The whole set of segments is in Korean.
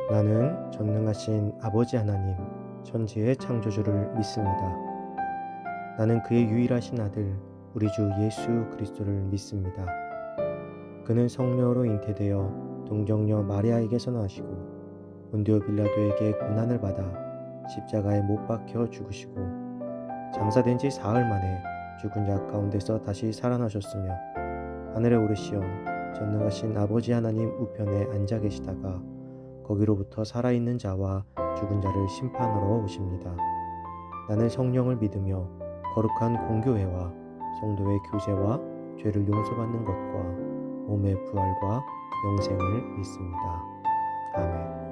나는 전능하신 아버지 하나님, 천지의 창조주를 믿습니다. 나는 그의 유일하신 아들, 우리 주 예수 그리스도를 믿습니다. 그는 성령으로 잉태되어 동정녀 마리아에게서 나시고 본디오 빌라도에게 고난을 받아 십자가에 못 박혀 죽으시고 장사된 지 사흘 만에 죽은 자 가운데서 다시 살아나셨으며 하늘에 오르시어 전능하신 아버지 하나님 우편에 앉아 계시다가 거기로부터 살아있는 자와 죽은 자를 심판하러 오십니다. 나는 성령을 믿으며 거룩한 공교회와 성도의 교제와 죄를 용서받는 것과 몸의 부활과 영생을 믿습니다. 아멘.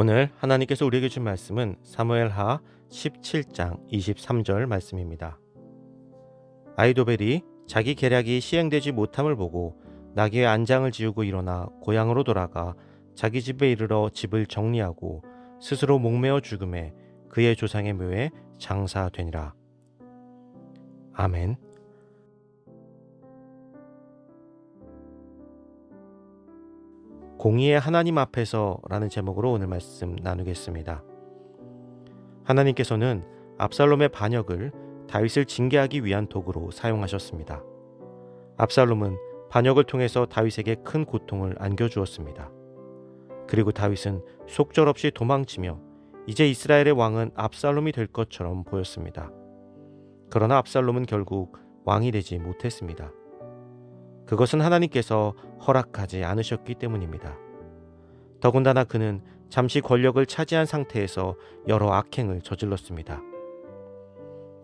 오늘 하나님께서 우리에게 준 말씀은 사무엘하 17장 23절 말씀입니다. 아이도벨이 자기 계략이 시행되지 못함을 보고 나귀의 안장을 지우고 일어나 고향으로 돌아가 자기 집에 이르러 집을 정리하고 스스로 목매어 죽음에 그의 조상의 묘에 장사되니라. 아멘. 공의의 하나님 앞에서 라는 제목으로 오늘 말씀 나누겠습니다. 하나님께서는 압살롬의 반역을 다윗을 징계하기 위한 도구로 사용하셨습니다. 압살롬은 반역을 통해서 다윗에게 큰 고통을 안겨주었습니다. 그리고 다윗은 속절없이 도망치며 이제 이스라엘의 왕은 압살롬이 될 것처럼 보였습니다. 그러나 압살롬은 결국 왕이 되지 못했습니다. 그것은 하나님께서 허락하지 않으셨기 때문입니다. 더군다나 그는 잠시 권력을 차지한 상태에서 여러 악행을 저질렀습니다.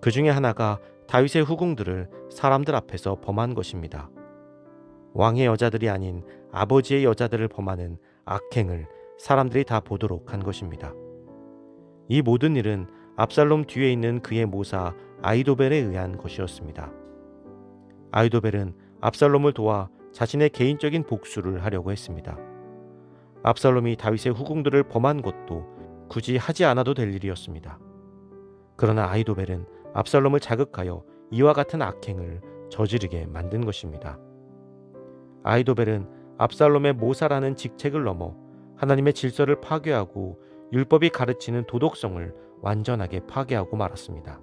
그 중에 하나가 다윗의 후궁들을 사람들 앞에서 범한 것입니다. 왕의 여자들이 아닌 아버지의 여자들을 범하는 악행을 사람들이 다 보도록 한 것입니다. 이 모든 일은 압살롬 뒤에 있는 그의 모사 아히도벨에 의한 것이었습니다. 아히도벨은 압살롬을 도와 자신의 개인적인 복수를 하려고 했습니다. 압살롬이 다윗의 후궁들을 범한 것도 굳이 하지 않아도 될 일이었습니다. 그러나 아히도벨은 압살롬을 자극하여 이와 같은 악행을 저지르게 만든 것입니다. 아히도벨은 압살롬의 모사라는 직책을 넘어 하나님의 질서를 파괴하고 율법이 가르치는 도덕성을 완전하게 파괴하고 말았습니다.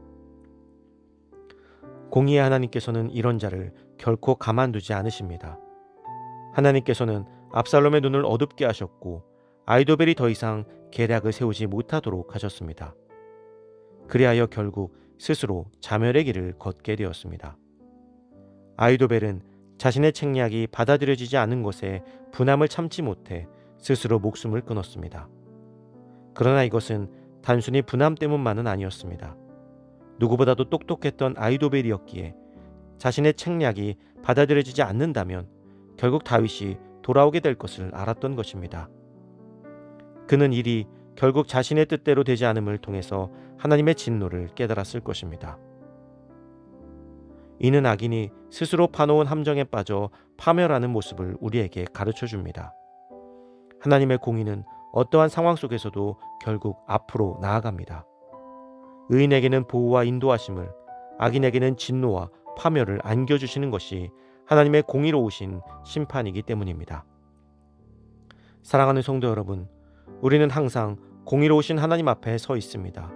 공의의 하나님께서는 이런 자를 결코 가만두지 않으십니다. 하나님께서는 압살롬의 눈을 어둡게 하셨고 아히도벨이 더 이상 계략을 세우지 못하도록 하셨습니다. 그리하여 결국 스스로 자멸의 길을 걷게 되었습니다. 아히도벨은 자신의 책략이 받아들여지지 않은 것에 분함을 참지 못해 스스로 목숨을 끊었습니다. 그러나 이것은 단순히 분함 때문만은 아니었습니다. 누구보다도 똑똑했던 아히도벨이었기에 자신의 책략이 받아들여지지 않는다면 결국 다윗이 돌아오게 될 것을 알았던 것입니다. 그는 일이 결국 자신의 뜻대로 되지 않음을 통해서 하나님의 진노를 깨달았을 것입니다. 이는 악인이 스스로 파놓은 함정에 빠져 파멸하는 모습을 우리에게 가르쳐 줍니다. 하나님의 공의는 어떠한 상황 속에서도 결국 앞으로 나아갑니다. 의인에게는 보호와 인도하심을, 악인에게는 진노와 파멸을 안겨주시는 것이 하나님의 공의로우신 심판이기 때문입니다. 사랑하는 성도 여러분, 우리는 항상 공의로우신 하나님 앞에 서 있습니다.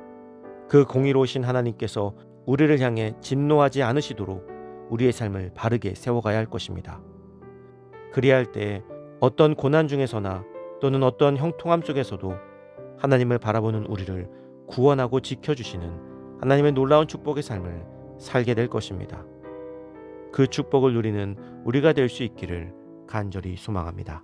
그 공의로우신 하나님께서 우리를 향해 진노하지 않으시도록 우리의 삶을 바르게 세워가야 할 것입니다. 그리할 때 어떤 고난 중에서나 또는 어떤 형통함 속에서도 하나님을 바라보는 우리를 구원하고 지켜주시는 하나님의 놀라운 축복의 삶을 살게 될 것입니다. 그 축복을 누리는 우리가 될 수 있기를 간절히 소망합니다.